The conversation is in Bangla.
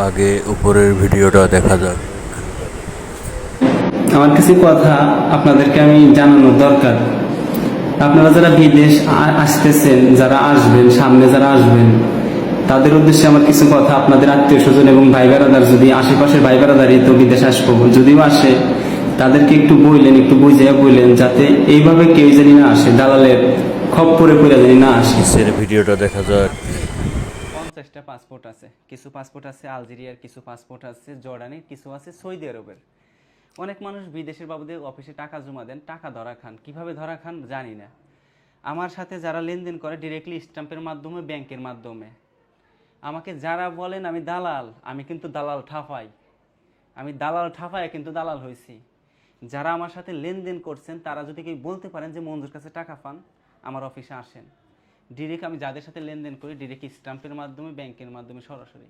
আগে উপরের ভিডিওটা দেখা যাক। আমার কিছু কথা আপনাদেরকে আমি জানানোর দরকার। আপনারা যারা বিদেশ আসতেছেন, যারা আসবেন, সামনে যারা আসবেন, তাদের উদ্দেশ্যে আমার কিছু কথা। আপনাদের আত্মীয় স্বজন এবং ভাই বেড়াদার, যদি আশেপাশের ভাই বেড়াদারই তো বিদেশ আসবো, যদিও আসে, তাদেরকে একটু বললেন, একটু বুঝিয়ে বললেন, যাতে এইভাবে কেউ জানি না আসে, দালালের খপ্পরে পড়ে জানি না আসে। নিচের ভিডিওটা দেখা যাক। 50টা পাসপোর্ট আছে, কিছু পাসপোর্ট আছে আলজেরিয়ার, কিছু পাসপোর্ট আছে জর্ডানের, কিছু আছে সৌদি আরবের। অনেক মানুষ বিদেশের বাবদে অফিসে টাকা জমা দেন, টাকা ধরা খান। কিভাবে ধরা খান জানি না। আমার সাথে যারা লেনদেন করে ডিরেক্টলি স্ট্যাম্পের মাধ্যমে, ব্যাংকের মাধ্যমে, আমাকে যারা বলেন আমি দালাল, আমি কিন্তু দালাল ঠাফাই। আমি দালাল ঠাফায় কিন্তু দালাল হয়েছি। যারা আমার সাথে লেনদেন করছেন তারা যদি কেউ বলতে পারেন যে মঞ্জুর কাছে টাকা পান, আমার অফিসে আসেন। ডিরেক্ট আমি যাদের সাথে লেনদেন করি ডিরেক্ট স্ট্যাম্পের মাধ্যমে, ব্যাংকের মাধ্যমে, সরাসরি।